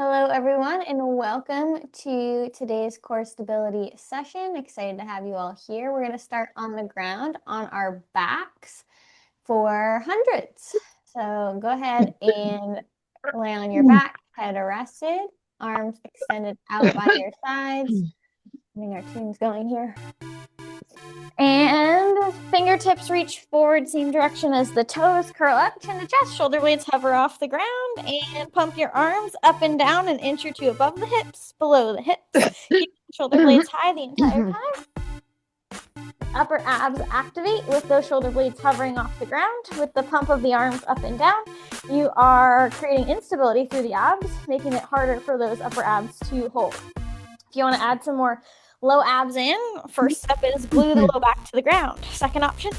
Hello, everyone, and welcome to today's core stability session. Excited to have you all here. We're going to start on the ground on our backs for hundreds. So go ahead and lay on your back, head rested, arms extended out by your sides. Getting our tunes going here. And fingertips reach forward, same direction as the toes. Curl up, chin to chest, shoulder blades hover off the ground, and pump your arms up and down an inch or two above the hips, below the hips. Keep the shoulder blades high the entire time. Upper abs activate with those shoulder blades hovering off the ground. With the pump of the arms up and down, you are creating instability through the abs, making it harder for those upper abs to hold. If you want to add some more low abs in, first step is glue the low back to the ground. Second option,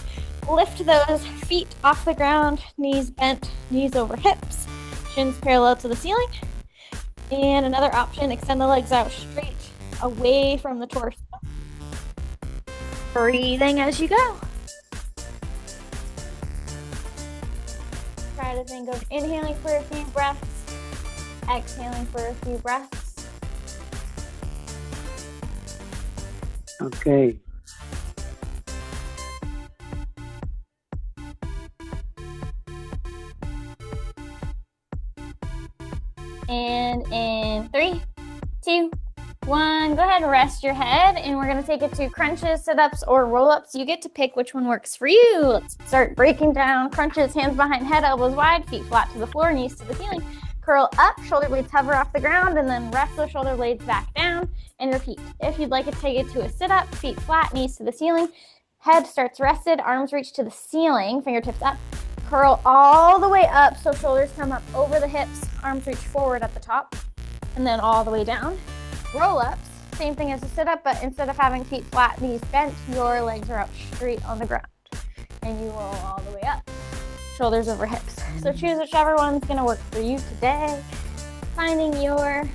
lift those feet off the ground, knees bent, knees over hips, shins parallel to the ceiling. And another option, extend the legs out straight away from the torso. Breathing as you go. Try to think of inhaling for a few breaths, exhaling for a few breaths. Okay. And in 3, 2, 1, go ahead and rest your head. And we're going to take it to crunches, sit-ups, or roll-ups. You get to pick which one works for you. Let's start breaking down crunches, hands behind head, elbows wide, feet flat to the floor, knees to the ceiling. Curl up, shoulder blades hover off the ground, and then rest those shoulder blades back down and repeat. If you'd like to take it to a sit-up, feet flat, knees to the ceiling. Head starts rested, arms reach to the ceiling, fingertips up. Curl all the way up so shoulders come up over the hips, arms reach forward at the top, and then all the way down. Roll-ups, same thing as a sit-up, but instead of having feet flat, knees bent, your legs are out straight on the ground. And you roll all the way up, shoulders over hips. So choose whichever one's gonna work for you today. Finding your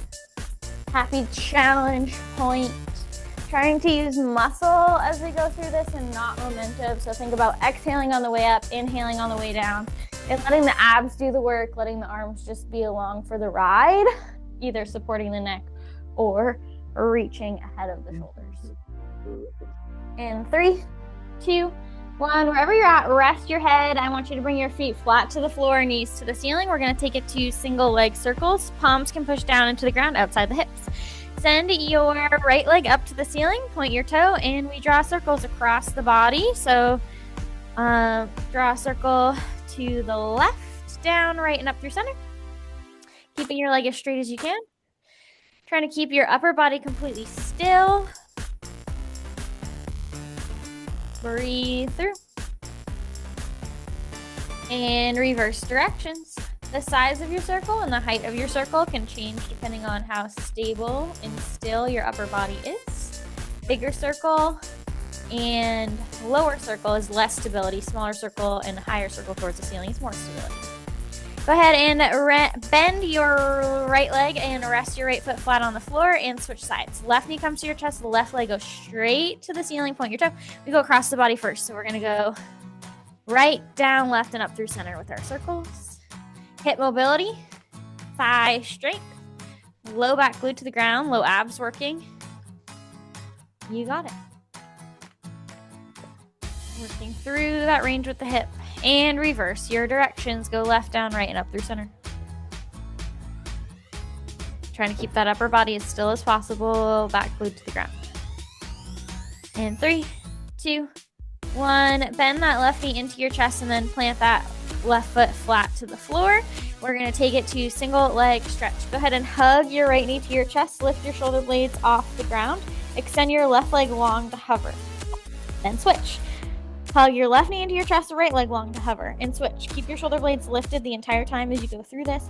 happy challenge point. Trying to use muscle as we go through this and not momentum. So think about exhaling on the way up, inhaling on the way down, and letting the abs do the work, letting the arms just be along for the ride, either supporting the neck or reaching ahead of the shoulders. In 3, 2, 1, wherever you're at, rest your head. I want you to bring your feet flat to the floor, knees to the ceiling. We're going to take it to single leg circles. Palms can push down into the ground outside the hips. Send your right leg up to the ceiling, point your toe, and we draw circles across the body. So draw a circle to the left, down, right, and up through center. Keeping your leg as straight as you can. Trying to keep your upper body completely still. Breathe through. And reverse directions. The size of your circle and the height of your circle can change depending on how stable and still your upper body is. Bigger circle and lower circle is less stability. Smaller circle and higher circle towards the ceiling is more stability. Go ahead and bend your right leg and rest your right foot flat on the floor and switch sides. Left knee comes to your chest, the left leg goes straight to the ceiling, point your toe. We go across the body first. So we're going to go right, down, left, and up through center with our circles. Hip mobility, thigh strength, low back glued to the ground, low abs working. You got it. Working through that range with the hip. And reverse your directions. Go left, down, right, and up through center. Trying to keep that upper body as still as possible, back glued to the ground. And 3, 2, 1. Bend that left knee into your chest and then plant that left foot flat to the floor. We're going to take it to single leg stretch. Go ahead and hug your right knee to your chest. Lift your shoulder blades off the ground. Extend your left leg long to hover. Then switch. Hug your left knee into your chest, the right leg long to hover, and switch. Keep your shoulder blades lifted the entire time as you go through this.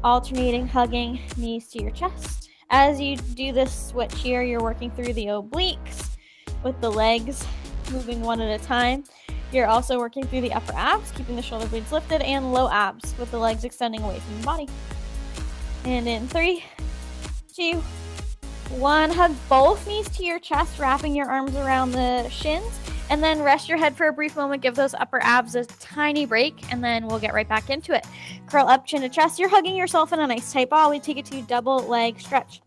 Alternating, hugging knees to your chest. As you do this switch here, you're working through the obliques with the legs moving one at a time. You're also working through the upper abs, keeping the shoulder blades lifted, and low abs with the legs extending away from the body. And in 3, 2, 1, hug both knees to your chest, wrapping your arms around the shins. And then rest your head for a brief moment. Give those upper abs a tiny break, and then we'll get right back into it. Curl up, chin to chest. You're hugging yourself in a nice tight ball. We take it to double leg stretch.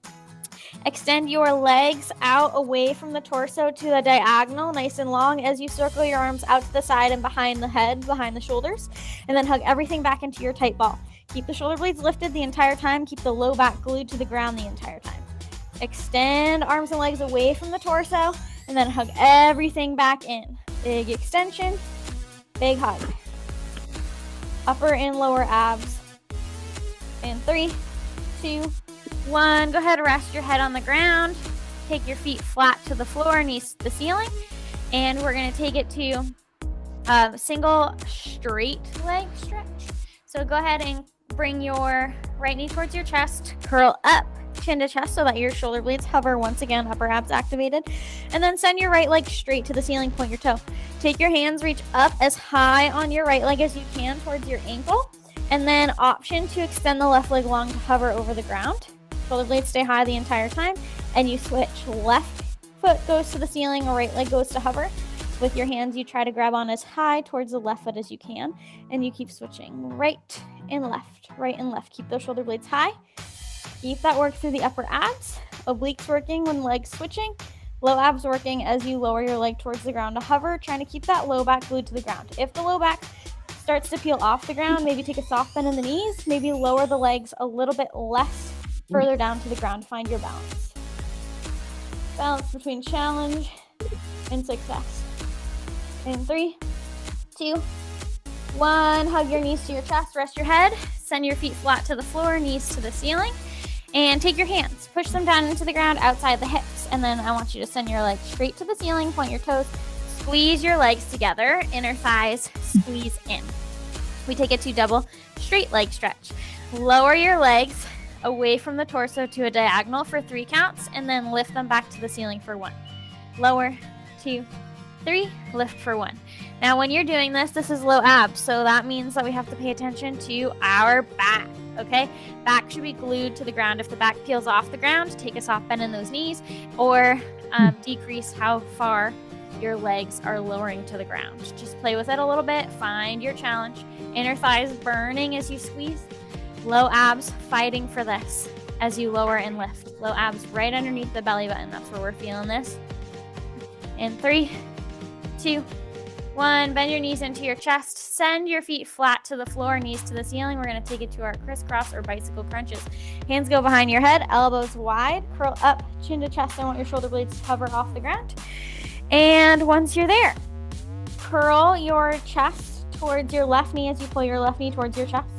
Extend your legs out away from the torso to the diagonal, nice and long, as you circle your arms out to the side and behind the head, behind the shoulders, and then hug everything back into your tight ball. Keep the shoulder blades lifted the entire time. Keep the low back glued to the ground the entire time. Extend arms and legs away from the torso, and then hug everything back in. Big extension, big hug. Upper and lower abs. In 3, 2, 1. Go ahead, rest your head on the ground. Take your feet flat to the floor, knees to the ceiling. And we're going to take it to single straight leg stretch. So go ahead and bring your right knee towards your chest. Curl up, chin to chest, so that your shoulder blades hover once again, upper abs activated. And then send your right leg straight to the ceiling, point your toe. Take your hands, reach up as high on your right leg as you can towards your ankle. And then option to extend the left leg long to hover over the ground. Shoulder blades stay high the entire time, and you switch. Left foot goes to the ceiling, or right leg goes to hover. With your hands, you try to grab on as high towards the left foot as you can, and you keep switching right and left, right and left. Keep those shoulder blades high. Keep that work through the upper abs. Obliques working when legs switching. Low abs working as you lower your leg towards the ground to hover, trying to keep that low back glued to the ground. If the low back starts to peel off the ground, maybe take a soft bend in the knees, maybe lower the legs a little bit less further down to the ground. Find your balance. Balance between challenge and success. In 3, 2, 1. Hug your knees to your chest. Rest your head. Send your feet flat to the floor, knees to the ceiling. And take your hands. Push them down into the ground outside the hips. And then I want you to send your legs straight to the ceiling. Point your toes. Squeeze your legs together. Inner thighs squeeze in. We take it to double straight leg stretch. Lower your legs away from the torso to a diagonal for 3 counts, and then lift them back to the ceiling for 1. Lower, 2, 3, lift for 1. Now when you're doing this, this is low abs, so that means that we have to pay attention to our back, okay? Back should be glued to the ground. If the back peels off the ground, take a soft bend in those knees, or decrease how far your legs are lowering to the ground. Just play with it a little bit, find your challenge. Inner thighs burning as you squeeze. Low abs fighting for this as you lower and lift. Low abs right underneath the belly button. That's where we're feeling this. In 3, 2, 1. Bend your knees into your chest. Send your feet flat to the floor, knees to the ceiling. We're going to take it to our crisscross or bicycle crunches. Hands go behind your head, elbows wide. Curl up, chin to chest. I want your shoulder blades to hover off the ground. And once you're there, curl your chest towards your left knee as you pull your left knee towards your chest.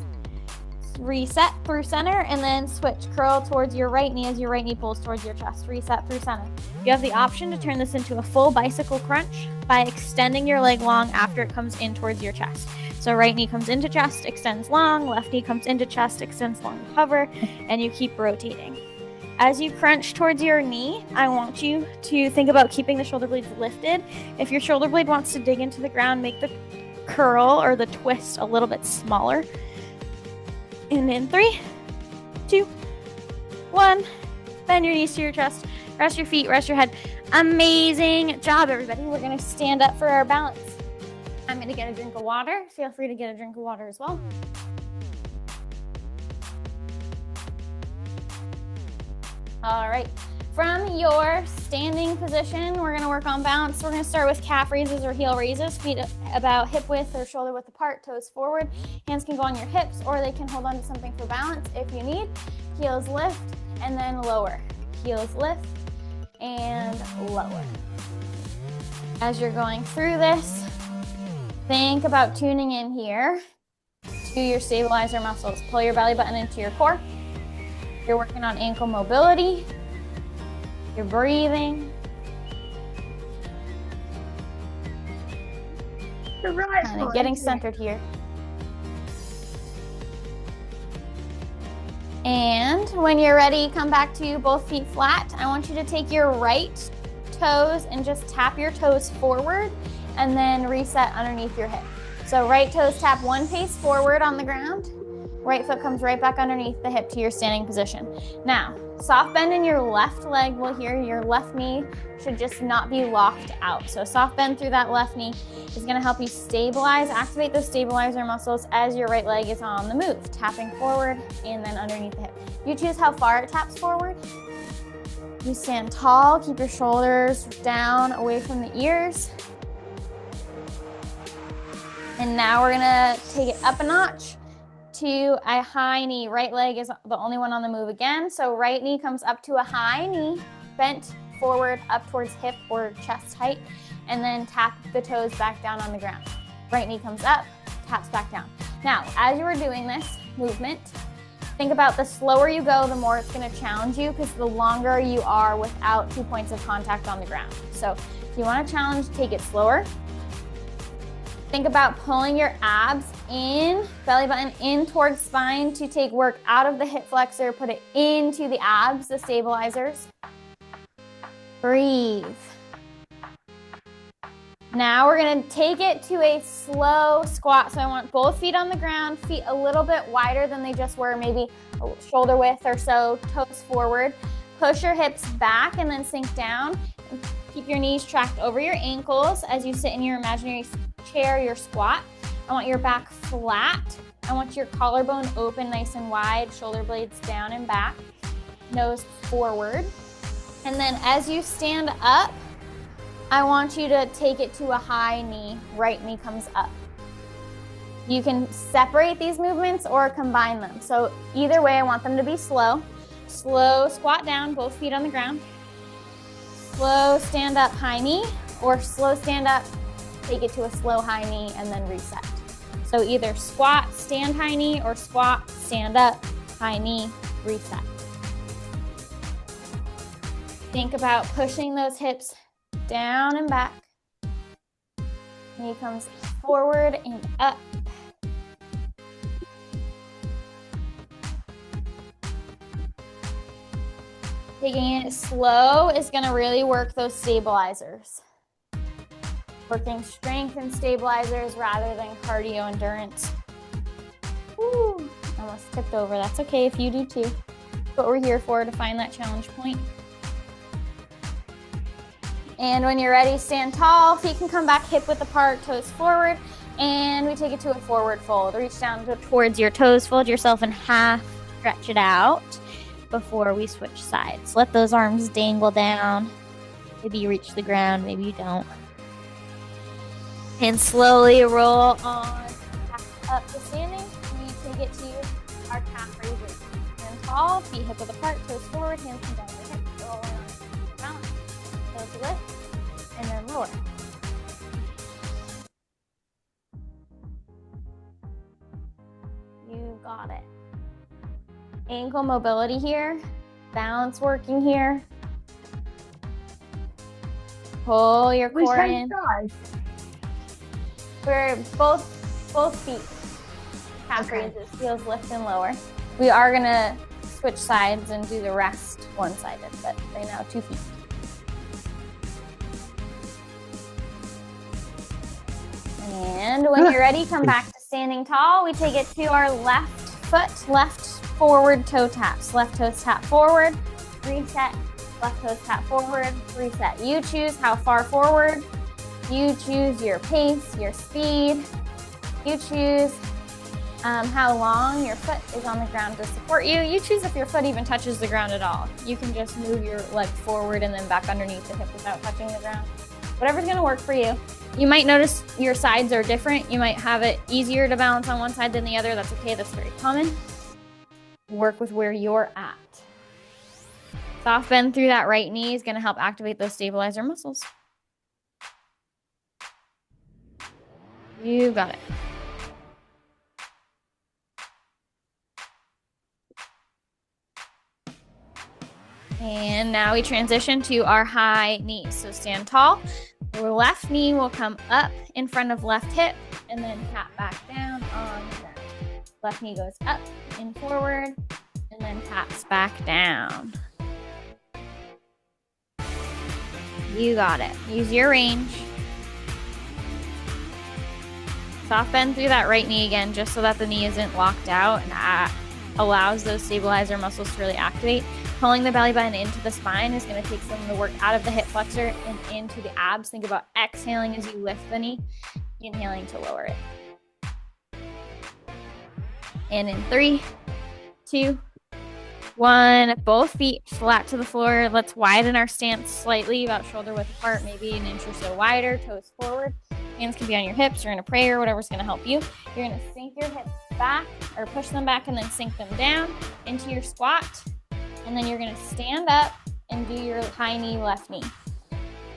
Reset through center, and then switch. Curl towards your right knee as your right knee pulls towards your chest. Reset through center. You have the option to turn this into a full bicycle crunch by extending your leg long after it comes in towards your chest. So right knee comes into chest, extends long. Left knee comes into chest, extends long, hover, and you keep rotating. As you crunch towards your knee, I want you to think about keeping the shoulder blades lifted. If your shoulder blade wants to dig into the ground, make the curl or the twist a little bit smaller. And in 3, 2, 1. Bend your knees to your chest. Rest your feet, rest your head. Amazing job, everybody. We're going to stand up for our balance. I'm going to get a drink of water. Feel free to get a drink of water as well. All right. From your standing position, we're going to work on balance. We're going to start with calf raises or heel raises. Feet about hip width or shoulder width apart, toes forward. Hands can go on your hips, or they can hold on to something for balance if you need. Heels lift and then lower. Heels lift and lower. As you're going through this, think about tuning in here to your stabilizer muscles. Pull your belly button into your core. You're working on ankle mobility. You're breathing. Kind of getting centered here. And when you're ready, come back to both feet flat. I want you to take your right toes and just tap your toes forward and then reset underneath your hip. So right toes tap 1 pace forward on the ground. Right foot comes right back underneath the hip to your standing position. Now, Soft bend in your left leg will here. Your left knee should just not be locked out. So soft bend through that left knee is gonna help you stabilize, activate those stabilizer muscles as your right leg is on the move, tapping forward and then underneath the hip. You choose how far it taps forward. You stand tall, keep your shoulders down away from the ears. And now we're gonna take it up a notch to a high knee. Right leg is the only one on the move again. So right knee comes up to a high knee, bent forward up towards hip or chest height, and then tap the toes back down on the ground. Right knee comes up, taps back down. Now, as you are doing this movement, think about the slower you go, the more it's gonna challenge you, because the longer you are without 2 points of contact on the ground. So if you wanna challenge, take it slower. Think about pulling your abs in, belly button in towards spine to take work out of the hip flexor, put it into the abs, the stabilizers. Breathe. Now we're gonna take it to a slow squat. So I want both feet on the ground, feet a little bit wider than they just were, maybe shoulder width or so, toes forward. Push your hips back and then sink down. Keep your knees tracked over your ankles as you sit in your imaginary chair, your squat. I want your back flat. I want your collarbone open nice and wide, shoulder blades down and back, nose forward. And then as you stand up, I want you to take it to a high knee. Right knee comes up. You can separate these movements or combine them. So either way, I want them to be slow. Slow squat down, both feet on the ground. Slow stand up, high knee, or slow stand up, take it to a slow high knee and then reset. So either squat, stand high knee, or squat, stand up, high knee, reset. Think about pushing those hips down and back. Knee comes forward and up. Taking it slow is gonna really work those stabilizers. Working strength and stabilizers rather than cardio endurance. Woo, almost tipped over. That's okay if you do too. That's what we're here for, to find that challenge point. And when you're ready, stand tall. Feet can come back hip width apart, toes forward. And we take it to a forward fold. Reach down towards your toes, fold yourself in half, stretch it out before we switch sides. Let those arms dangle down. Maybe you reach the ground, maybe you don't. And slowly roll on back up to standing. We take it to our calf raises. Stand tall, feet hip width apart, toes forward, hands come down the hips, roll on balance. Toes lift, and then lower. You got it. Ankle mobility here, balance working here. Pull your core in. We're both feet. Calf raises, heels lift and lower. We are gonna switch sides and do the rest one-sided, but right now 2 feet. And when you're ready, come back to standing tall. We take it to our left foot, left forward toe taps. Left toes tap forward, reset. Left toes tap forward, reset. You choose how far forward. You choose your pace, your speed. You choose how long your foot is on the ground to support you. You choose if your foot even touches the ground at all. You can just move your leg forward and then back underneath the hip without touching the ground. Whatever's gonna work for you. You might notice your sides are different. You might have it easier to balance on one side than the other. That's okay, that's very common. Work with where you're at. Soft bend through that right knee is gonna help activate those stabilizer muscles. You got it. And now we transition to our high knees. So stand tall. Your left knee will come up in front of left hip and then tap back down on the ground. Left knee goes up and forward and then taps back down. You got it. Use your range. Soft bend through that right knee again, just so that the knee isn't locked out. And allows those stabilizer muscles to really activate. Pulling the belly button into the spine is going to take some of the work out of the hip flexor and into the abs. Think about exhaling as you lift the knee, inhaling to lower it. And in 3, 2, 1, both feet flat to the floor. Let's widen our stance slightly, about shoulder width apart, maybe an inch or so wider, toes forward. Hands can be on your hips or in a prayer, whatever's going to help you. You're going to sink your hips back or push them back and then sink them down into your squat. And then you're going to stand up and do your high knee, left knee.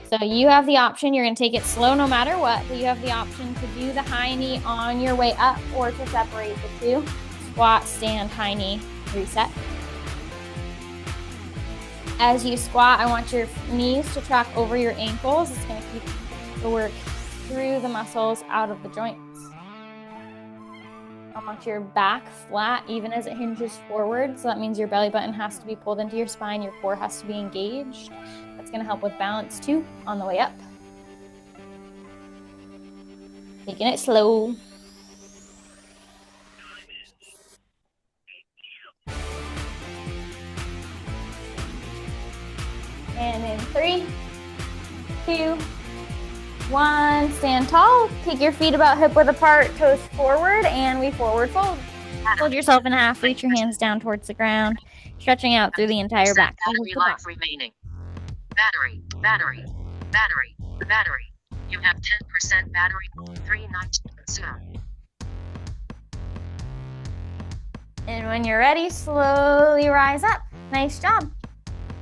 So you have the option, you're going to take it slow no matter what, but you have the option to do the high knee on your way up or to separate the two. Squat, stand, high knee, reset. As you squat, I want your knees to track over your ankles. It's going to keep the work through the muscles out of the joints. I want your back flat even as it hinges forward. So that means your belly button has to be pulled into your spine. Your core has to be engaged. That's going to help with balance too on the way up. Taking it slow. And in 3, 2, 1, stand tall. Take your feet about hip width apart, toes forward, and we forward fold. Fold yourself in half, reach your hands down towards the ground, stretching out through the entire back. Battery life remaining. Battery. You have 10% battery. 3 nights soon. And when you're ready, slowly rise up. Nice job.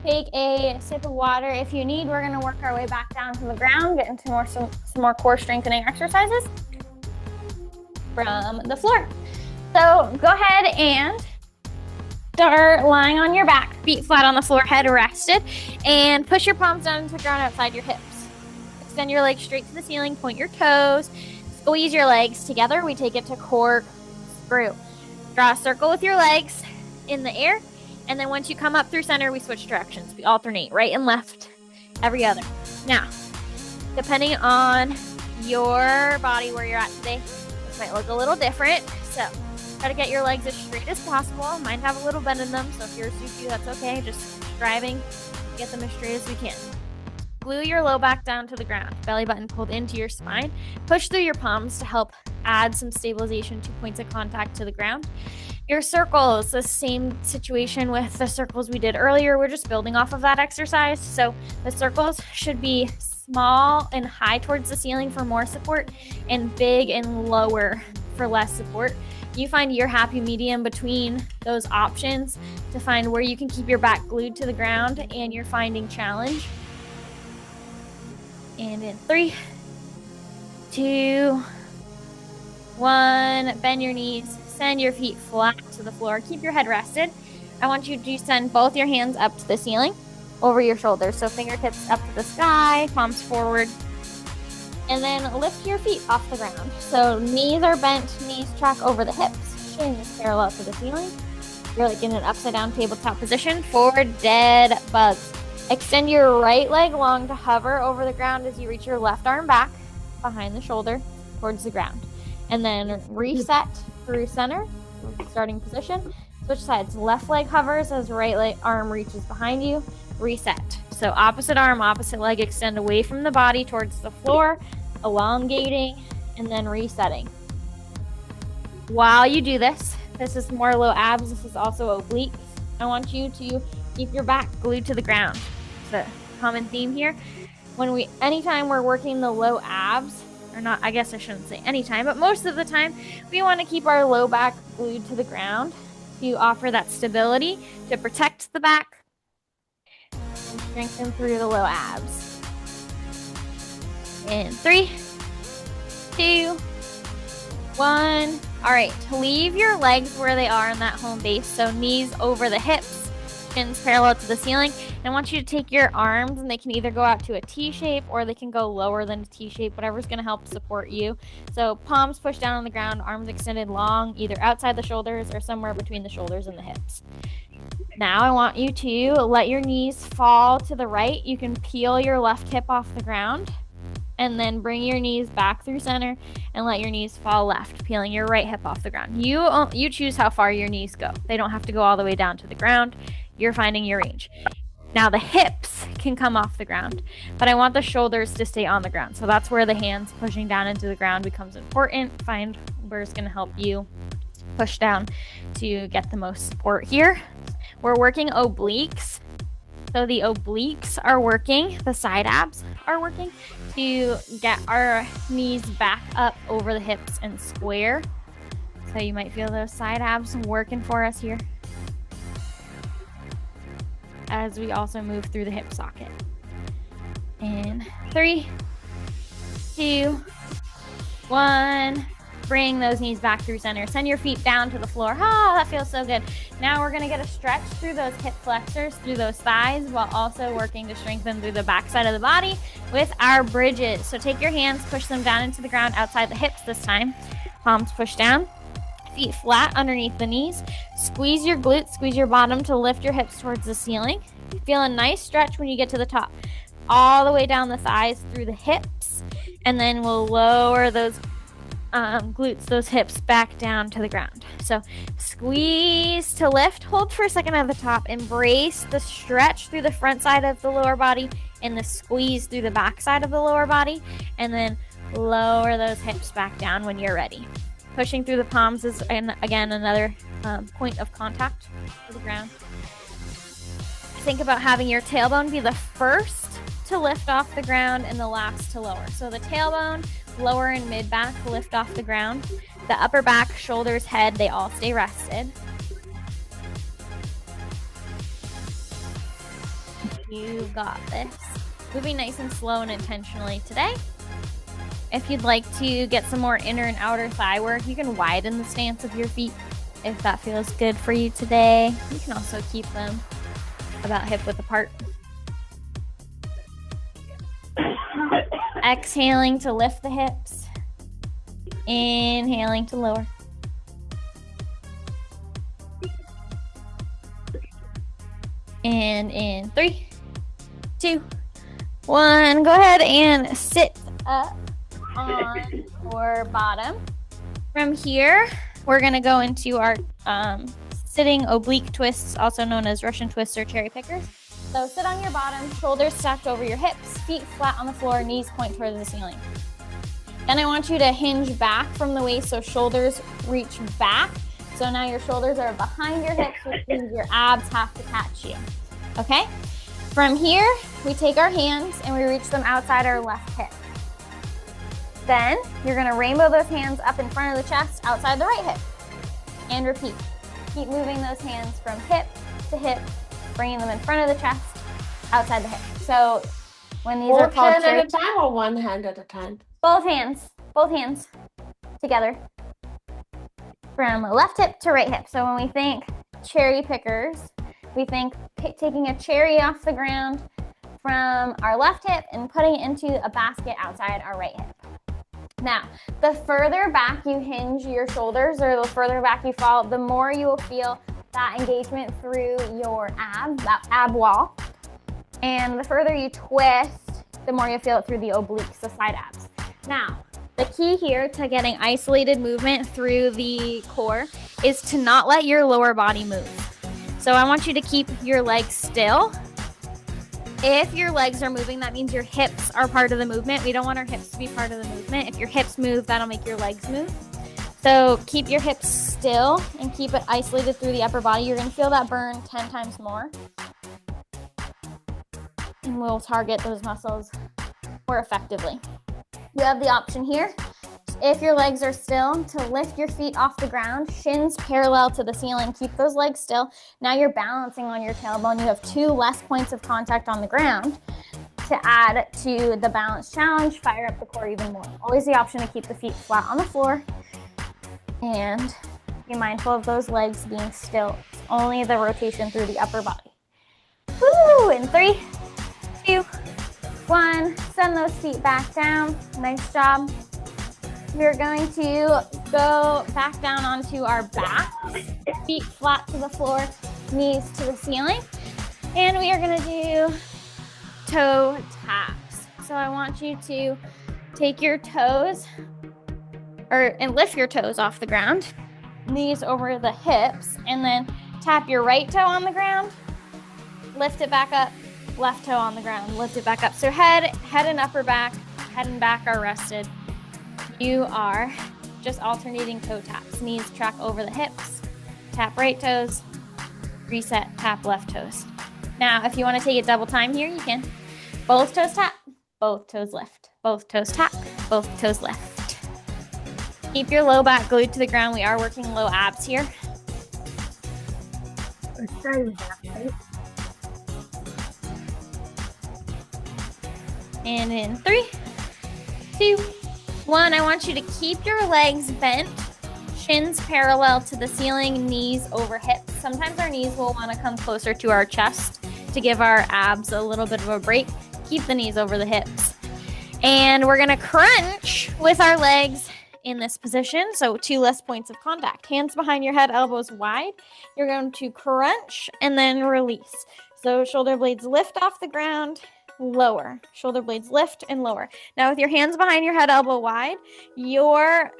Take a sip of water if you need. We're going to work our way back down to the ground, get into some more core strengthening exercises from the floor. So go ahead and start lying on your back, feet flat on the floor, head rested, and push your palms down into the ground outside your hips. Extend your legs straight to the ceiling, point your toes, squeeze your legs together. We take it to core screw. Draw a circle with your legs in the air. And then once you come up through center, we switch directions. We alternate right and left, every other. Now, depending on your body, where you're at today, this might look a little different. So try to get your legs as straight as possible. Mine have a little bend in them, so if yours suits you, that's okay. Just striving to get them as straight as we can. Glue your low back down to the ground. Belly button pulled into your spine. Push through your palms to help add some stabilization, 2 points of contact to the ground. Your circles, the same situation with the circles we did earlier. We're just building off of that exercise. So the circles should be small and high towards the ceiling for more support and big and lower for less support. You find your happy medium between those options to find where you can keep your back glued to the ground and you're finding challenge. And in 3, 2, 1, bend your knees. Send your feet flat to the floor. Keep your head rested. I want you to send both your hands up to the ceiling over your shoulders. So fingertips up to the sky, palms forward. And then lift your feet off the ground. So knees are bent, knees track over the hips, shins parallel to the ceiling. You're like in an upside down tabletop position. Forward dead bugs. Extend your right leg long to hover over the ground as you reach your left arm back behind the shoulder towards the ground. And then reset through center, starting position. Switch sides. Left leg hovers as right leg arm reaches behind you. Reset. So opposite arm, opposite leg, extend away from the body towards the floor, elongating, and then resetting. While you do this, this is more low abs, this is also obliques. I want you to keep your back glued to the ground. It's a common theme here. Anytime we're working the low abs, or not, I guess I shouldn't say anytime, but most of the time, we want to keep our low back glued to the ground to offer that stability, to protect the back, and strengthen through the low abs. In 3, 2, 1. All right, leave your legs where they are in that home base. So knees over the hips, shins parallel to the ceiling. And I want you to take your arms, and they can either go out to a T shape or they can go lower than a T shape, whatever's going to help support you. So palms pushed down on the ground, arms extended long, either outside the shoulders or somewhere between the shoulders and the hips. Now I want you to let your knees fall to the right. You can peel your left hip off the ground. and then bring your knees back through center and let your knees fall left, peeling your right hip off the ground. You choose how far your knees go. They don't have to go all the way down to the ground. You're finding your range. Now the hips can come off the ground, but I want the shoulders to stay on the ground. So that's where the hands pushing down into the ground becomes important. Find where's going to help you push down to get the most support here. We're working obliques. So the obliques are working, the side abs are working to get our knees back up over the hips and square. So you might feel those side abs working for us here, as we also move through the hip socket. In 3, 2, 1. Bring those knees back through center. Send your feet down to the floor. Oh, that feels so good. Now we're gonna get a stretch through those hip flexors, through those thighs, while also working to strengthen through the back side of the body with our bridges. So take your hands, push them down into the ground outside the hips this time. Palms push down. Feet flat underneath the knees. Squeeze your glutes, squeeze your bottom to lift your hips towards the ceiling. Feel a nice stretch when you get to the top. All the way down the thighs through the hips. And then we'll lower those glutes, those hips back down to the ground. So squeeze to lift. Hold for a second at the top. Embrace the stretch through the front side of the lower body and the squeeze through the back side of the lower body. And then lower those hips back down when you're ready. Pushing through the palms is, again, another point of contact to the ground. Think about having your tailbone be the first to lift off the ground and the last to lower. So the tailbone, lower and mid back lift off the ground. The upper back, shoulders, head, they all stay rested. You got this. Moving nice and slow and intentionally today. If you'd like to get some more inner and outer thigh work, you can widen the stance of your feet if that feels good for you today. You can also keep them about hip width apart. Exhaling to lift the hips. Inhaling to lower. And in 3, 2, 1. Go ahead and sit up on your bottom. From here, we're going to go into our sitting oblique twists, also known as Russian twists or cherry pickers. So sit on your bottom, shoulders stacked over your hips, feet flat on the floor, knees point towards the ceiling. Then I want you to hinge back from the waist so shoulders reach back. So now your shoulders are behind your hips, which means your abs have to catch you. Okay? From here, we take our hands and we reach them outside our left hip. Then you're gonna rainbow those hands up in front of the chest, outside the right hip. And repeat. Keep moving those hands from hip to hip, bringing them in front of the chest, outside the hip. So when these are called One hand at a time or one hand at a time? Both hands together. From left hip to right hip. So when we think cherry pickers, we think taking a cherry off the ground from our left hip and putting it into a basket outside our right hip. Now, the further back you hinge your shoulders or the further back you fall, the more you will feel that engagement through your abs, that ab wall. And the further you twist, the more you'll feel it through the obliques, the side abs. Now, the key here to getting isolated movement through the core is to not let your lower body move. So I want you to keep your legs still. If your legs are moving, that means your hips are part of the movement. We don't want our hips to be part of the movement. If your hips move, that'll make your legs move. So keep your hips still and keep it isolated through the upper body. You're gonna feel that burn 10 times more. And we'll target those muscles more effectively. You have the option here, if your legs are still, to lift your feet off the ground, shins parallel to the ceiling. Keep those legs still. Now you're balancing on your tailbone. You have 2 less points of contact on the ground to add to the balance challenge, fire up the core even more. Always the option to keep the feet flat on the floor and be mindful of those legs being still. It's only the rotation through the upper body. Woo! In 3, 2, 1. Send those feet back down. Nice job. We're going to go back down onto our back, feet flat to the floor, knees to the ceiling. And we are going to do toe taps. So I want you to Take your toes and lift your toes off the ground. Knees over the hips, and then tap your right toe on the ground. Lift it back up. Left toe on the ground. Lift it back up. So head and upper back, head and back are rested. You are just alternating toe taps. Knees track over the hips. Tap right toes. Reset, tap left toes. Now, if you want to take it double time here, you can. Both toes tap, both toes lift. Both toes tap, both toes lift. Keep your low back glued to the ground. We are working low abs here. We're starting with that, right? And in 3, 2, 1, I want you to keep your legs bent, shins parallel to the ceiling, knees over hips. Sometimes our knees will want to come closer to our chest to give our abs a little bit of a break. Keep the knees over the hips. And we're going to crunch with our legs in this position. So 2 less points of contact. Hands behind your head, elbows wide. You're going to crunch and then release. So shoulder blades lift off the ground, lower. Shoulder blades lift and lower. Now with your hands behind your head, elbow wide, you're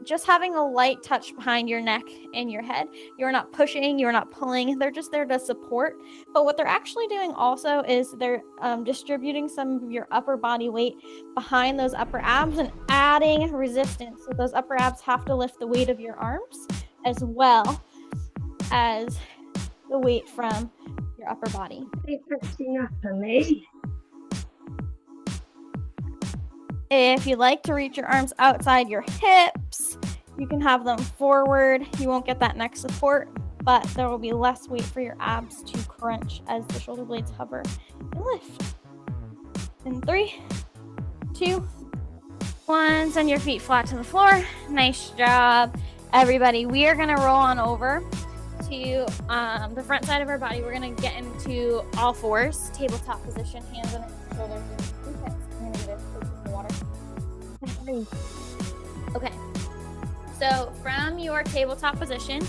just having a light touch behind your neck and your head. You're not pushing, you're not pulling. They're just there to support. But what they're actually doing also is they're distributing some of your upper body weight behind those upper abs and adding resistance. So those upper abs have to lift the weight of your arms as well as the weight from your upper body. Thanks for seeing us for me. If you'd like to reach your arms outside your hips, you can have them forward. You won't get that neck support, but there will be less weight for your abs to crunch as the shoulder blades hover and lift. In 3, 2, 1, send your feet flat to the floor. Nice job, everybody. We are gonna roll on over to the front side of our body. We're gonna get into all fours, tabletop position, hands on the shoulders. I'm gonna get a sip of water. Okay, so from your tabletop position,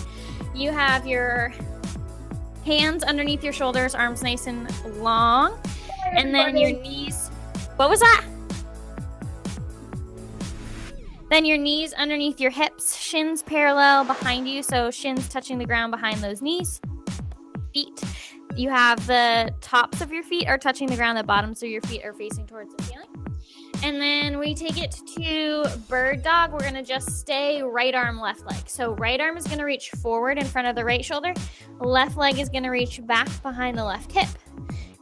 you have your hands underneath your shoulders, arms nice and long, and then your knees. What was that? Then your knees underneath your hips, shins parallel behind you, so shins touching the ground behind those knees. Feet. You have the tops of your feet are touching the ground, the bottoms of your feet are facing towards the ceiling. And then we take it to bird dog. We're gonna just stay right arm, left leg. So right arm is gonna reach forward in front of the right shoulder. Left leg is gonna reach back behind the left hip.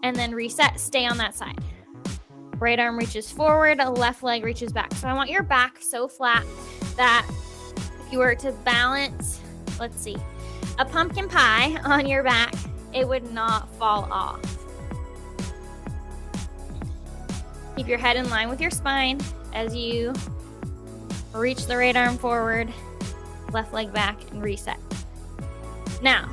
And then reset, stay on that side. Right arm reaches forward, left leg reaches back. So I want your back so flat that if you were to balance, let's see, a pumpkin pie on your back, it would not fall off. Keep your head in line with your spine as you reach the right arm forward, left leg back, and reset. Now,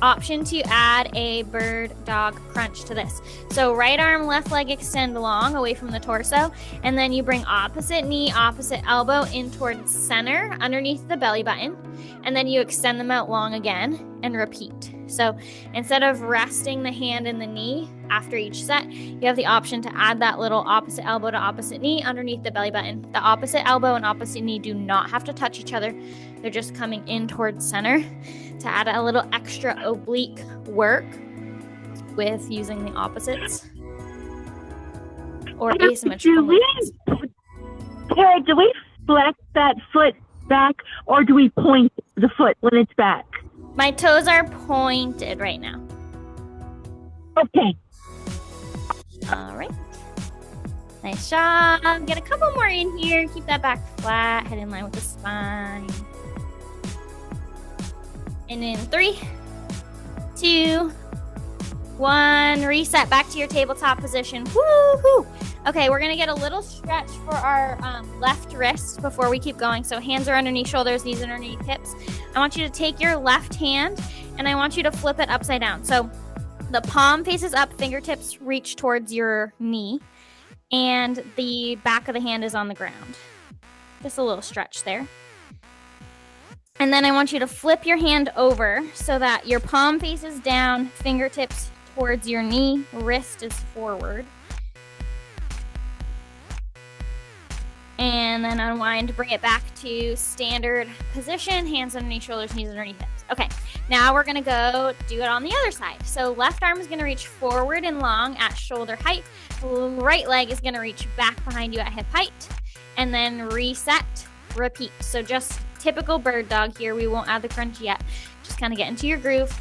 option to add a bird dog crunch to this. So right arm, left leg extend long away from the torso, and then you bring opposite knee, opposite elbow in towards center underneath the belly button, and then you extend them out long again and repeat. So instead of resting the hand in the knee after each set, you have the option to add that little opposite elbow to opposite knee underneath the belly button. The opposite elbow and opposite knee do not have to touch each other. They're just coming in towards center to add a little extra oblique work with using the opposites or asymmetrical movements. Tara, do we flex that foot back or do we point the foot when it's back? My toes are pointed right now. Okay. All right. Nice job. Get a couple more in here. Keep that back flat. Head in line with the spine. And in 3, 2, 1. Reset back to your tabletop position. Woo-hoo. Okay, we're going to get a little stretch for our left wrist before we keep going. So hands are underneath shoulders, knees underneath hips. I want you to take your left hand and I want you to flip it upside down. So the palm faces up, fingertips reach towards your knee, and the back of the hand is on the ground. Just a little stretch there. And then I want you to flip your hand over so that your palm faces down, fingertips towards your knee, wrist is forward. And then unwind, bring it back to standard position, hands underneath shoulders, knees underneath hips. Okay, now we're gonna go do it on the other side. So left arm is gonna reach forward and long at shoulder height. Right leg is gonna reach back behind you at hip height. And then reset, repeat. So just typical bird dog here. We won't add the crunch yet. Just kind of get into your groove.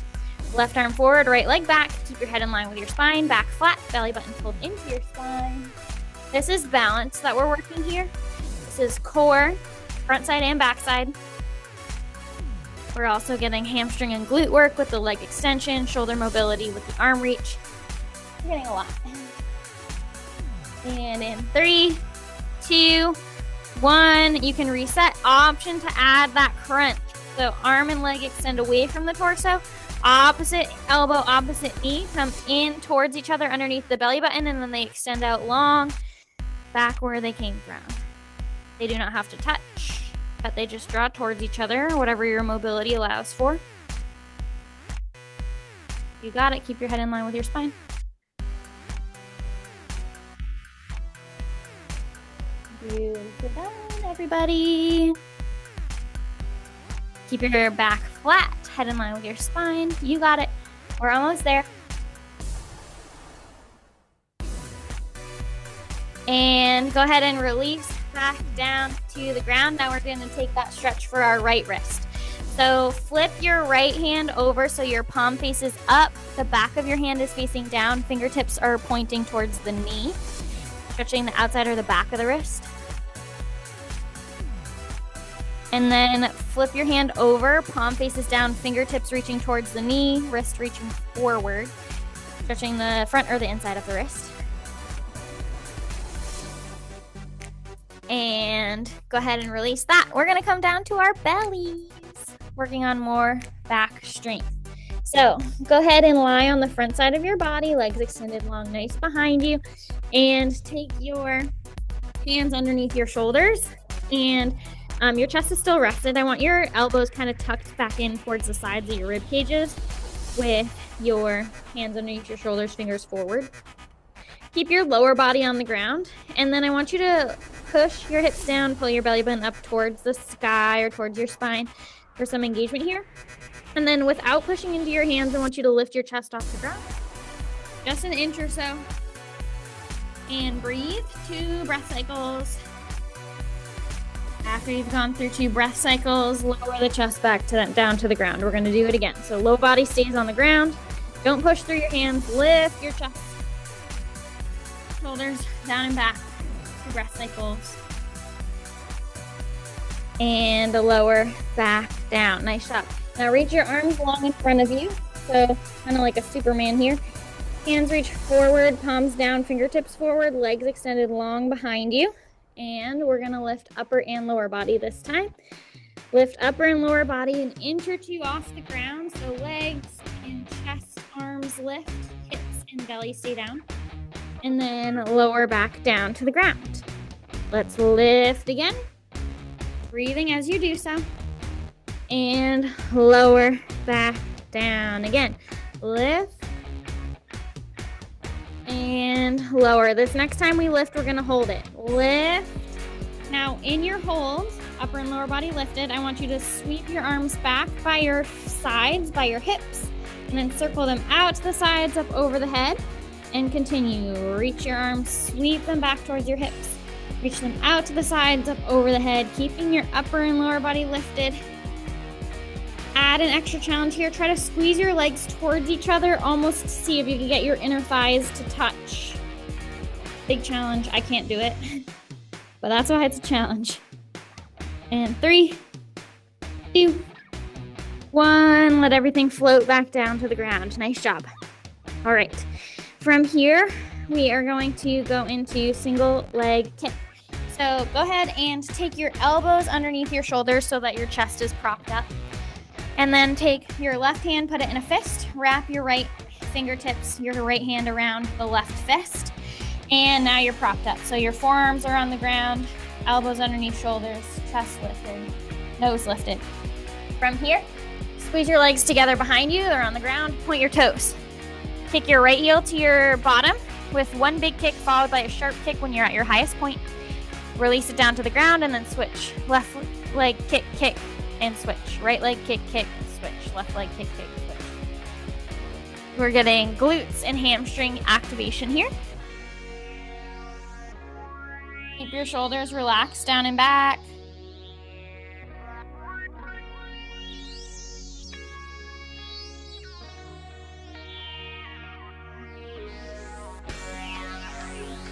Left arm forward, right leg back. Keep your head in line with your spine, back flat, belly button pulled into your spine. This is balance that we're working here. This is core, front side and back side. We're also getting hamstring and glute work with the leg extension, shoulder mobility with the arm reach. We're getting a lot. And in 3, 2, 1, you can reset. Option to add that crunch. So arm and leg extend away from the torso. Opposite elbow, opposite knee come in towards each other underneath the belly button, and then they extend out long back where they came from. They do not have to touch, but they just draw towards each other, whatever your mobility allows for. You got it. Keep your head in line with your spine. Beautiful done, everybody. Keep your back flat, head in line with your spine. You got it. We're almost there. And go ahead and release back down to the ground. Now we're going to take that stretch for our right wrist. So flip your right hand over so your palm faces up. The back of your hand is facing down. Fingertips are pointing towards the knee, stretching the outside or the back of the wrist. And then flip your hand over, palm faces down, fingertips reaching towards the knee, wrist reaching forward, stretching the front or the inside of the wrist. And go ahead and release that. We're going to come down to our bellies, working on more back strength. So go ahead and lie on the front side of your body, legs extended long, nice behind you, and take your hands underneath your shoulders, and your chest is still rested. I want your elbows kind of tucked back in towards the sides of your rib cages with your hands underneath your shoulders, fingers forward. Keep your lower body on the ground, and then I want you to push your hips down, pull your belly button up towards the sky or towards your spine for some engagement here. And then without pushing into your hands, I want you to lift your chest off the ground. Just an inch or so. And breathe 2 breath cycles. After you've gone through 2 breath cycles, lower the chest back down to the ground. We're going to do it again. So low body stays on the ground. Don't push through your hands. Lift your chest. Shoulders down and back. 2 breath cycles. And lower back down. Nice job. Now reach your arms long in front of you. So kind of like a Superman here. Hands reach forward, palms down, fingertips forward, legs extended long behind you. And we're gonna lift upper and lower body this time. Lift upper and lower body an inch or 2 off the ground. So legs and chest, arms lift, hips and belly stay down. And then lower back down to the ground. Let's lift again. Breathing as you do so. And lower back down again. Lift. And lower. This next time we lift, we're going to hold it. Lift. Now in your hold, upper and lower body lifted, I want you to sweep your arms back by your sides, by your hips, and then circle them out to the sides, up over the head, and continue. Reach your arms, sweep them back towards your hips. Reach them out to the sides, up over the head, keeping your upper and lower body lifted. Add an extra challenge here. Try to squeeze your legs towards each other, almost to see if you can get your inner thighs to touch. Big challenge. I can't do it, but that's why it's a challenge. And 3, 2, 1. Let everything float back down to the ground. Nice job. All right. From here, we are going to go into single leg kick. So go ahead and take your elbows underneath your shoulders so that your chest is propped up. And then take your left hand, put it in a fist, wrap your right fingertips, your right hand around the left fist, and now you're propped up. So your forearms are on the ground, elbows underneath shoulders, chest lifted, nose lifted. From here, squeeze your legs together behind you, they're on the ground, point your toes. Kick your right heel to your bottom with one big kick followed by a sharp kick when you're at your highest point. Release it down to the ground and then switch. Left leg, kick, kick, and switch. Right leg, kick, kick, switch. Left leg, kick, kick, switch. We're getting glutes and hamstring activation here. Keep your shoulders relaxed down and back.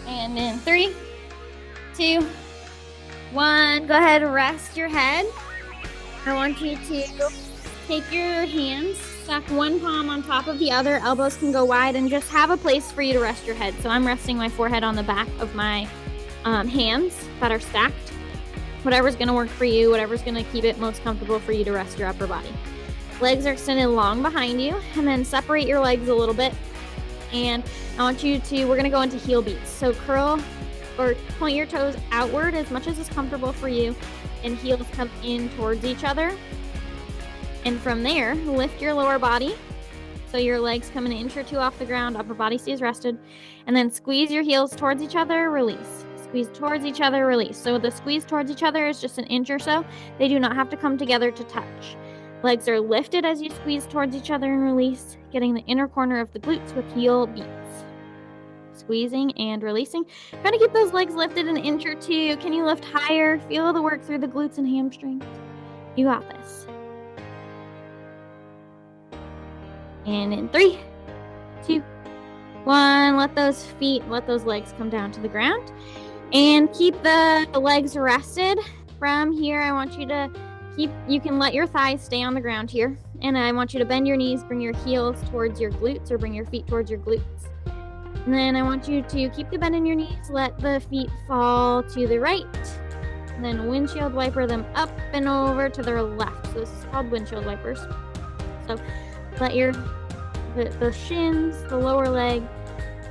And in 3, 2, 1, go ahead and rest your head. I want you to take your hands, stack one palm on top of the other, elbows can go wide, and just have a place for you to rest your head. So I'm resting my forehead on the back of my hands that are stacked. Whatever's gonna work for you, whatever's gonna keep it most comfortable for you to rest your upper body. Legs are extended long behind you, and then separate your legs a little bit. And I want you to, we're gonna go into heel beats. So curl or point your toes outward as much as is comfortable for you, and heels come in towards each other. And from there, lift your lower body. So your legs come an inch or two off the ground, upper body stays rested. And then squeeze your heels towards each other, release. Squeeze towards each other, release. So the squeeze towards each other is just an inch or so. They do not have to come together to touch. Legs are lifted as you squeeze towards each other and release, getting the inner corner of the glutes with heel beats. Squeezing and releasing. Try to keep those legs lifted an inch or two. Can you lift higher? Feel the work through the glutes and hamstrings. You got this. And in 3, 2, 1, let those legs come down to the ground. And keep the legs rested. From here, I want you to you can let your thighs stay on the ground here. And I want you to bend your knees, bring your heels towards your glutes, or bring your feet towards your glutes. And then I want you to keep the bend in your knees, let the feet fall to the right. And then windshield wiper them up and over to the left. So this is called windshield wipers. So let the shins, the lower leg,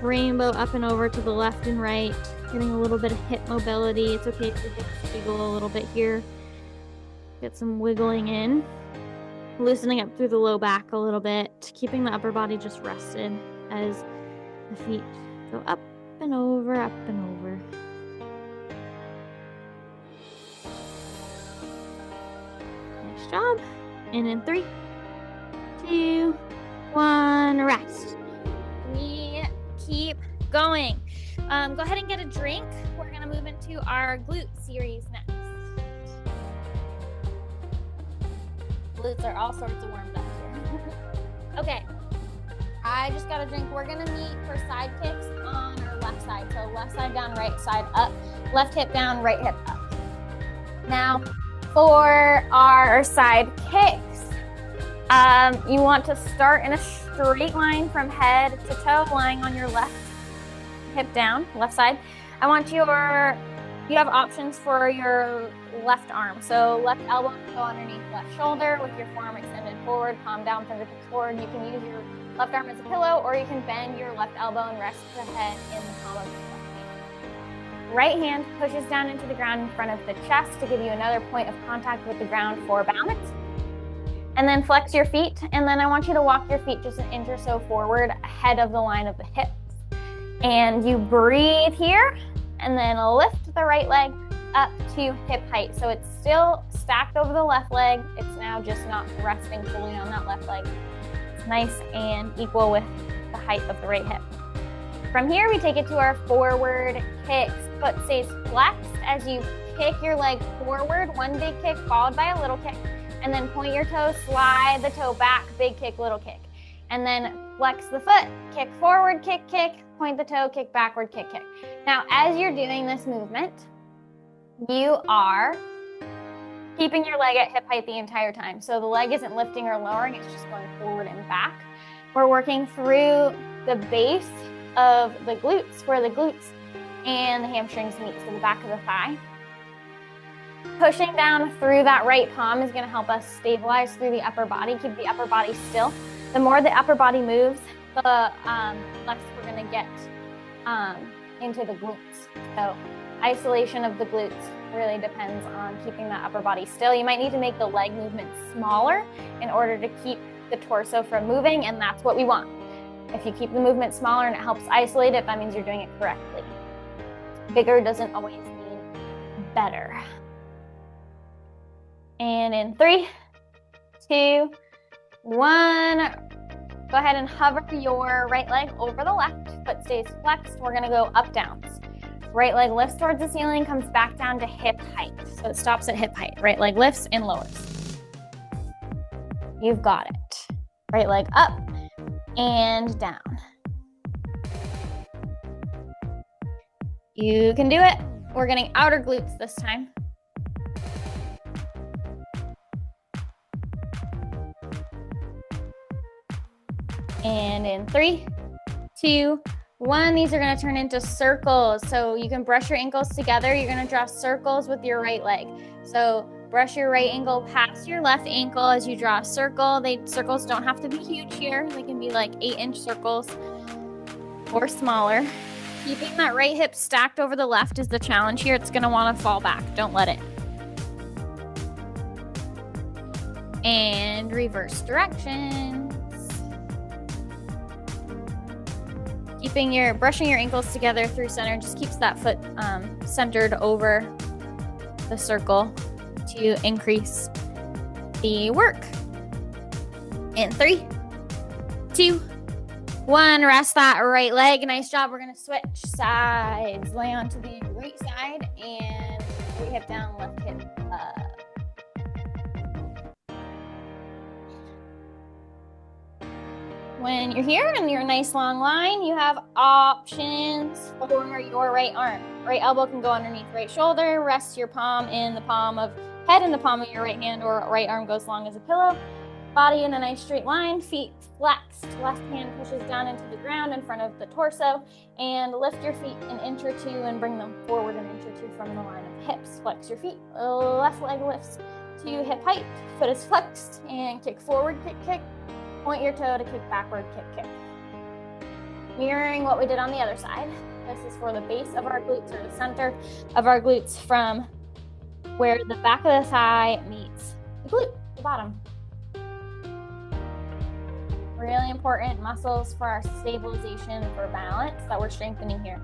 rainbow up and over to the left and right. Getting a little bit of hip mobility. It's okay if your hips wiggle a little bit here. Get some wiggling in. Loosening up through the low back a little bit. Keeping the upper body just rested as the feet go up and over, up and over. Nice job. And in 3, 2, 1, rest. We keep going. Go ahead and get a drink. We're going to move into our glute series next. Glutes are all sorts of warmed up here. Okay, I just got a drink. We're going to meet for side kicks on our left side. So left side down, right side up, left hip down, right hip up. Now, for our side kicks, you want to start in a straight line from head to toe, lying on your left hip down, left side. I want you have options for your left arm. So left elbow can go underneath left shoulder with your forearm extended forward, palm down, fingertips forward. You can use your left arm as a pillow, or you can bend your left elbow and rest the head in the palm of your left hand. Right hand pushes down into the ground in front of the chest to give you another point of contact with the ground for balance. And then flex your feet, and then I want you to walk your feet just an inch or so forward ahead of the line of the hips. And you breathe here, and then lift the right leg up to hip height. So it's still stacked over the left leg. It's now just not resting fully on that left leg. It's nice and equal with the height of the right hip. From here, we take it to our forward kicks. Foot stays flexed as you kick your leg forward, one big kick followed by a little kick, and then point your toes, slide the toe back, big kick, little kick. And then flex the foot, kick forward, kick, kick, point the toe, kick backward, kick, kick. Now, as you're doing this movement, you are keeping your leg at hip height the entire time. So the leg isn't lifting or lowering, it's just going forward and back. We're working through the base of the glutes, where the glutes and the hamstrings meet, so the back of the thigh. Pushing down through that right palm is going to help us stabilize through the upper body, keep the upper body still. The more the upper body moves, the less we're going to get into the glutes. So isolation of the glutes really depends on keeping that upper body still. You might need to make the leg movement smaller in order to keep the torso from moving, and that's what we want. If you keep the movement smaller and it helps isolate it, that means you're doing it correctly. Bigger doesn't always mean better. And in 3, 2, 1, go ahead and hover your right leg over the left. Foot stays flexed. We're gonna go up downs. Right leg lifts towards the ceiling, comes back down to hip height. So it stops at hip height. Right leg lifts and lowers. You've got it. Right leg up and down. You can do it. We're getting outer glutes this time. And in 3, 2, 1, these are gonna turn into circles. So you can brush your ankles together. You're gonna draw circles with your right leg. So brush your right ankle past your left ankle as you draw a circle. Circles don't have to be huge here. They can be like 8-inch circles or smaller. Keeping that right hip stacked over the left is the challenge here. It's gonna wanna fall back. Don't let it. And reverse directions. Brushing your ankles together through center just keeps that foot centered over the circle to increase the work. In 3, 2, 1, rest that right leg. Nice job. We're gonna switch sides. Lay onto the right side and right hip down, left hip up. When you're here in your nice long line, you have options for your right arm. Right elbow can go underneath right shoulder. Rest your palm in the palm of head in the palm of your right hand, or right arm goes long as a pillow. Body in a nice straight line, feet flexed. Left hand pushes down into the ground in front of the torso, and lift your feet an inch or two and bring them forward an inch or two from the line of the hips. Flex your feet. Left leg lifts to hip height. Foot is flexed and kick forward, kick, kick. Point your toe to kick backward, kick, kick. Mirroring what we did on the other side. This is for the base of our glutes, or the center of our glutes, from where the back of the thigh meets the glute, the bottom. Really important muscles for our stabilization, for balance, that we're strengthening here.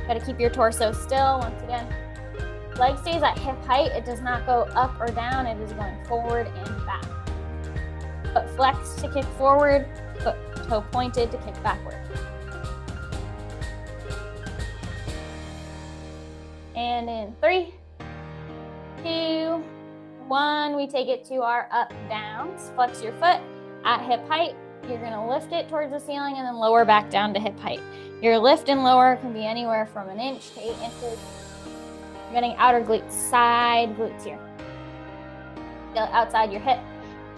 Gotta keep your torso still. Once again, leg stays at hip height. It does not go up or down. It is going forward and back. Foot flexed to kick forward, foot toe pointed to kick backward. And in 3, 2, 1, we take it to our up downs. Flex your foot at hip height. You're gonna lift it towards the ceiling and then lower back down to hip height. Your lift and lower can be anywhere from 1 inch to 8 inches. You're getting outer glutes, side glutes here. Feel it outside your hip.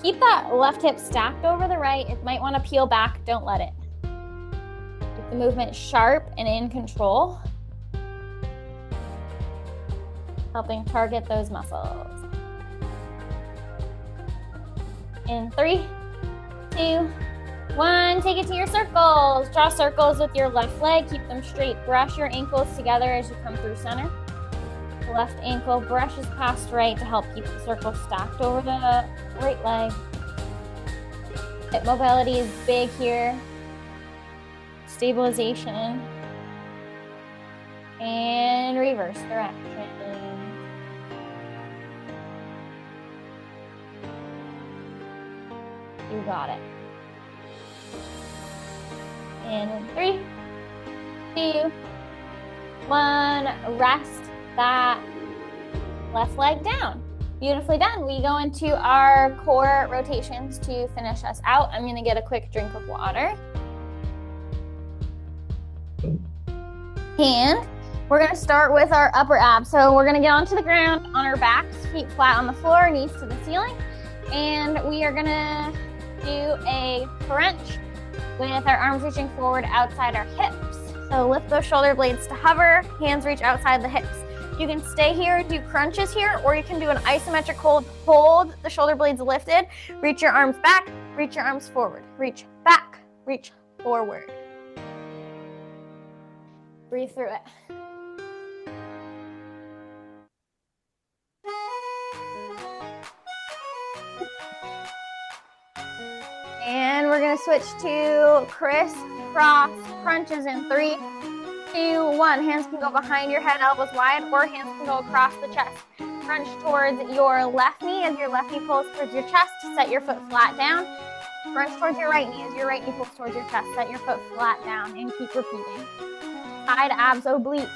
Keep that left hip stacked over the right. It might want to peel back. Don't let it. Keep the movement sharp and in control. Helping target those muscles. In 3, 2, 1, take it to your circles. Draw circles with your left leg. Keep them straight. Brush your ankles together as you come through center. Left ankle brushes past right to help keep the circle stacked over the right leg. Hip mobility is big here. Stabilization. And reverse direction. You got it. And in 3, 2, 1, rest that left leg down. Beautifully done. We go into our core rotations to finish us out. I'm gonna get a quick drink of water. And we're gonna start with our upper abs. So we're gonna get onto the ground on our backs, feet flat on the floor, knees to the ceiling. And we are gonna do a crunch with our arms reaching forward outside our hips. So lift those shoulder blades to hover, hands reach outside the hips. You can stay here and do crunches here, or you can do an isometric hold. Hold the shoulder blades lifted. Reach your arms back, reach your arms forward. Reach back, reach forward. Breathe through it. And we're gonna switch to crisscross crunches in 3, 2, 2, 1. Hands can go behind your head, elbows wide, or hands can go across the chest. Crunch towards your left knee as your left knee pulls towards your chest. Set your foot flat down. Crunch towards your right knee as your right knee pulls towards your chest. Set your foot flat down and keep repeating. Side abs obliques.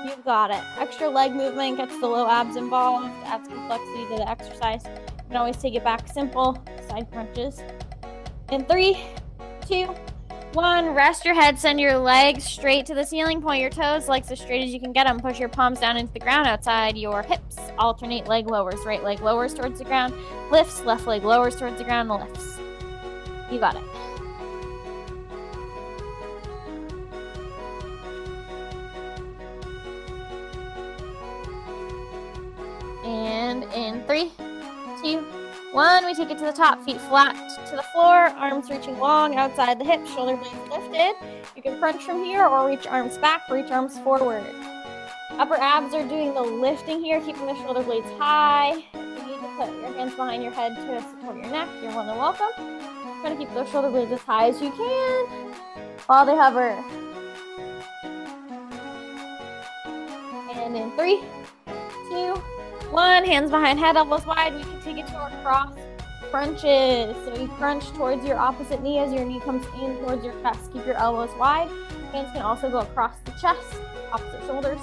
You've got it. Extra leg movement gets the low abs involved, adds complexity to the exercise. You can always take it back simple, side crunches. In 3, 2, 1, rest your head, send your legs straight to the ceiling, point your toes, legs as straight as you can get them, push your palms down into the ground outside your hips, alternate leg lowers, right leg lowers towards the ground, lifts, left leg lowers towards the ground, lifts. You got it. And in 3, 2, 1, we take it to the top, feet flat to the floor, arms reaching long outside the hips, shoulder blades lifted. You can crunch from here or reach arms back, reach arms forward. Upper abs are doing the lifting here, keeping the shoulder blades high. If you need to put your hands behind your head to support your neck, you're more than welcome. Try to keep those shoulder blades as high as you can while they hover. And in 3, 2, 1, hands behind head, elbows wide. We can take it to our cross crunches. So you crunch towards your opposite knee as your knee comes in towards your chest. Keep your elbows wide. Hands can also go across the chest, opposite shoulders.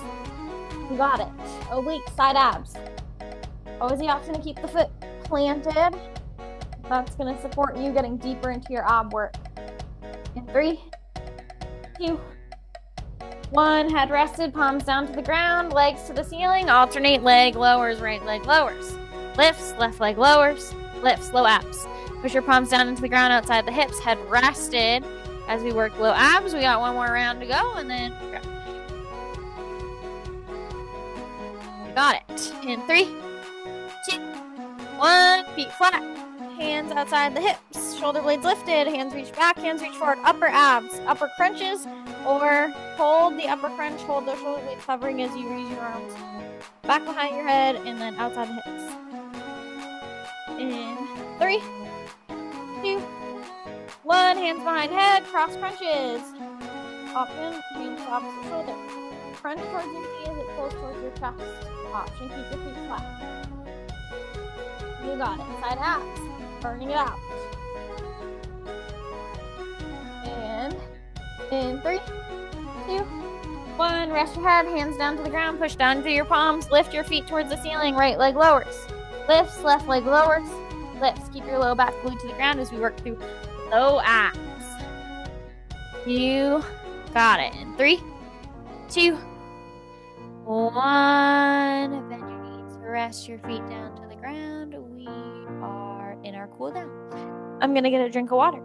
You got it. Oblique, side abs. Always the option to keep the foot planted. That's going to support you getting deeper into your ab work. In 3, 2, 1, head rested, palms down to the ground, legs to the ceiling, alternate leg lowers, right leg lowers. Lifts, left leg lowers, lifts, low abs. Push your palms down into the ground outside the hips, head rested. As we work low abs, we got one more round to go, and then you got it. In 3, 2, 1, feet flat. Hands outside the hips, shoulder blades lifted, hands reach back, hands reach forward, upper abs, upper crunches, or hold the upper crunch, hold those shoulder blades hovering as you raise your arms back behind your head and then outside the hips. In 3, 2, 1, hands behind head, cross crunches. Option, hands to opposite shoulder. Crunch towards your knee as it pulls towards your chest. Option, keep your feet flat. You got it. Side abs. Burning it out. And in 3, 2, 1, rest your head, hands down to the ground, push down through your palms, lift your feet towards the ceiling, right leg lowers. Lifts, left leg lowers, lifts. Keep your low back glued to the ground as we work through low abs. You got it. In 3, 2, 1, bend your knees, rest your feet down to the ground. We are in our cool down. I'm gonna get a drink of water.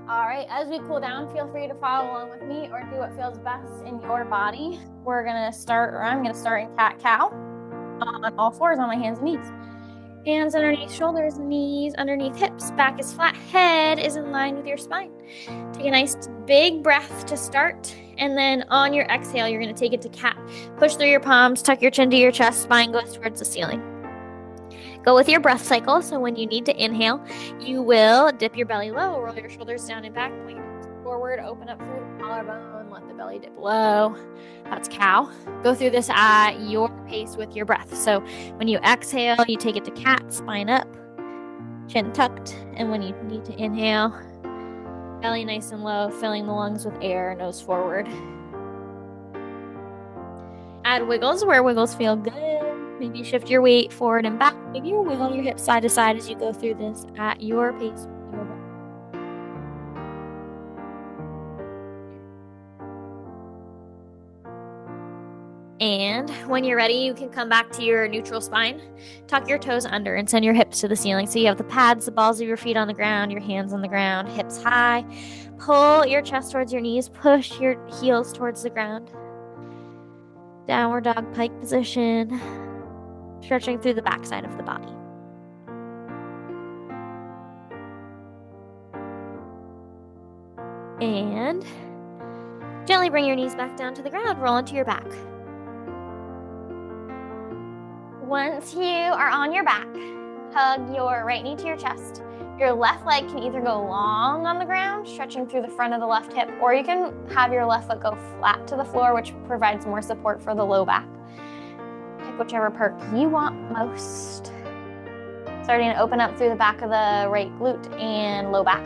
All right, as we cool down, feel free to follow along with me or do what feels best in your body. I'm gonna start in cat-cow on all fours on my hands and knees. Hands underneath shoulders, knees underneath hips, back is flat, head is in line with your spine. Take a nice big breath to start, and then on your exhale, you're gonna take it to cat. Push through your palms, tuck your chin to your chest, spine goes towards the ceiling. Go with your breath cycle, so when you need to inhale, you will dip your belly low, roll your shoulders down and back, point your hips forward, open up through the collarbone, let the belly dip low. That's cow. Go through this at your pace with your breath. So when you exhale, you take it to cat, spine up, chin tucked, and when you need to inhale, belly nice and low, filling the lungs with air, nose forward. Add wiggles where wiggles feel good. Maybe shift your weight forward and back. Maybe you wiggle your hips side to side as you go through this at your pace. Your breath. And when you're ready, you can come back to your neutral spine. Tuck your toes under and send your hips to the ceiling. So you have the pads, the balls of your feet on the ground, your hands on the ground, hips high. Pull your chest towards your knees. Push your heels towards the ground. Downward dog pike position. Stretching through the backside of the body. And gently bring your knees back down to the ground. Roll into your back. Once you are on your back, hug your right knee to your chest. Your left leg can either go long on the ground, stretching through the front of the left hip, or you can have your left foot go flat to the floor, which provides more support for the low back. Pick whichever perk you want most. Starting to open up through the back of the right glute and low back.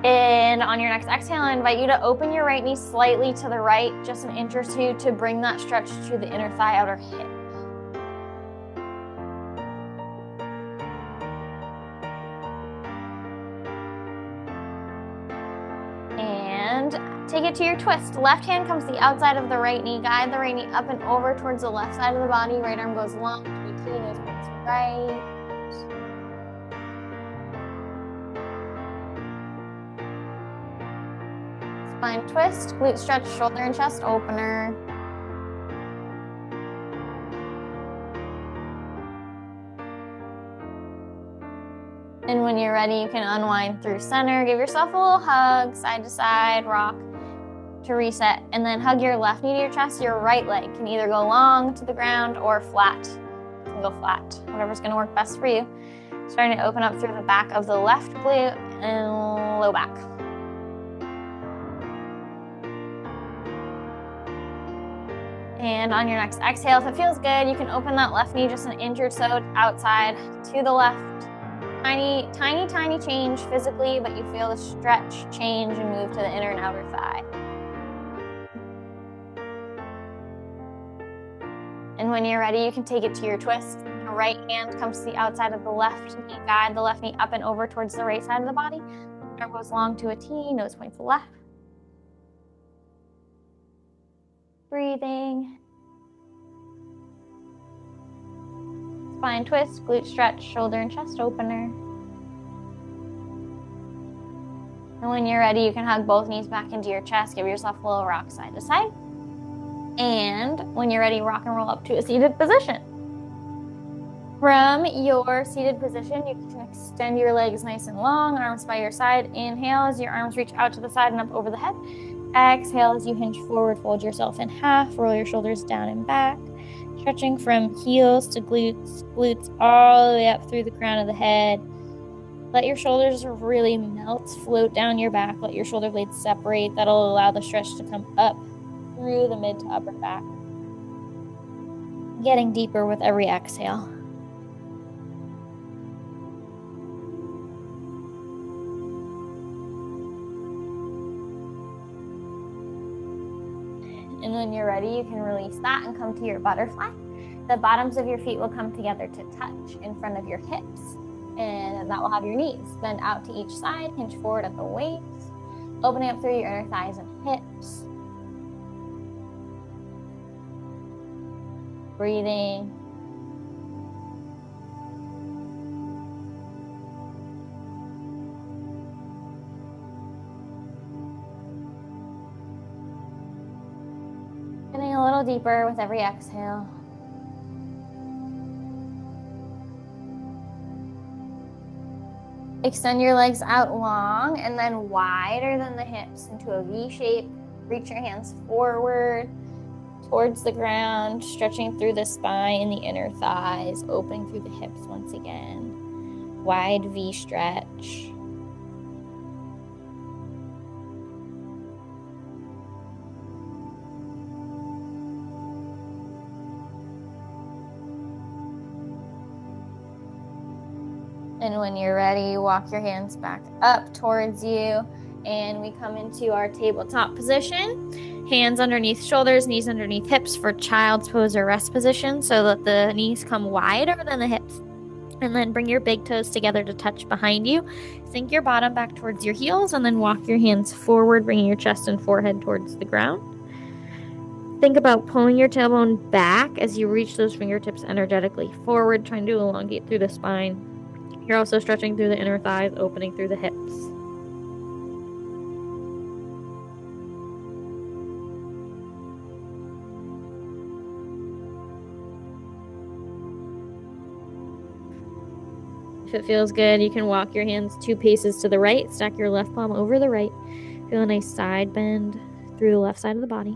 And on your next exhale, I invite you to open your right knee slightly to the right, just an inch or two, to bring that stretch to the inner thigh, outer hip. And take it to your twist. Left hand comes to the outside of the right knee. Guide the right knee up and over towards the left side of the body. Right arm goes long to a T, nose points right. Spine twist, glute stretch, shoulder and chest opener. And when you're ready, you can unwind through center. Give yourself a little hug, side to side, rock to reset. And then hug your left knee to your chest. Your right leg can either go long to the ground or flat. You can go flat, whatever's gonna work best for you. Starting to open up through the back of the left glute and low back. And on your next exhale, if it feels good, you can open that left knee just an inch or so outside to the left. Tiny, tiny, tiny change physically, but you feel the stretch, change, and move to the inner and outer thigh. And when you're ready, you can take it to your twist. The right hand comes to the outside of the left knee. Guide the left knee up and over towards the right side of the body. Arm goes long to a T, nose points left. Breathing. Spine twist, glute stretch, shoulder and chest opener. And when you're ready, you can hug both knees back into your chest. Give yourself a little rock side to side. And when you're ready, rock and roll up to a seated position. From your seated position, you can extend your legs nice and long, arms by your side. Inhale as your arms reach out to the side and up over the head. Exhale as you hinge forward, fold yourself in half, roll your shoulders down and back. Stretching from heels to glutes, glutes all the way up through the crown of the head. Let your shoulders really melt, float down your back. Let your shoulder blades separate. That'll allow the stretch to come up through the mid to upper back. Getting deeper with every exhale. And when you're ready, you can release that and come to your butterfly. The bottoms of your feet will come together to touch in front of your hips. And that will have your knees bend out to each side, hinge forward at the waist, opening up through your inner thighs and hips. Breathing. Getting a little deeper with every exhale. Extend your legs out long and then wider than the hips into a V shape. Reach your hands forward towards the ground, stretching through the spine and the inner thighs, opening through the hips once again. Wide V stretch. And when you're ready, walk your hands back up towards you. And we come into our tabletop position. Hands underneath shoulders, knees underneath hips for child's pose or rest position so that the knees come wider than the hips. And then bring your big toes together to touch behind you. Sink your bottom back towards your heels and then walk your hands forward, bringing your chest and forehead towards the ground. Think about pulling your tailbone back as you reach those fingertips energetically forward, trying to elongate through the spine. You're also stretching through the inner thighs, opening through the hips. If it feels good, you can walk your hands 2 paces to the right, stack your left palm over the right. Feel a nice side bend through the left side of the body.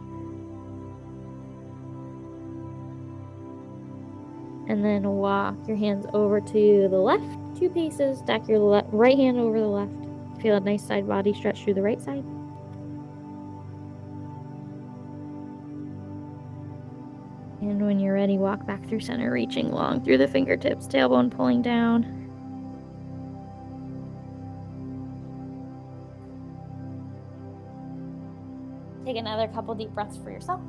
And then walk your hands over to the left 2 paces. Stack your right hand over the left. Feel a nice side body stretch through the right side. And when you're ready, walk back through center, reaching long through the fingertips, tailbone pulling down. Take another couple deep breaths for yourself.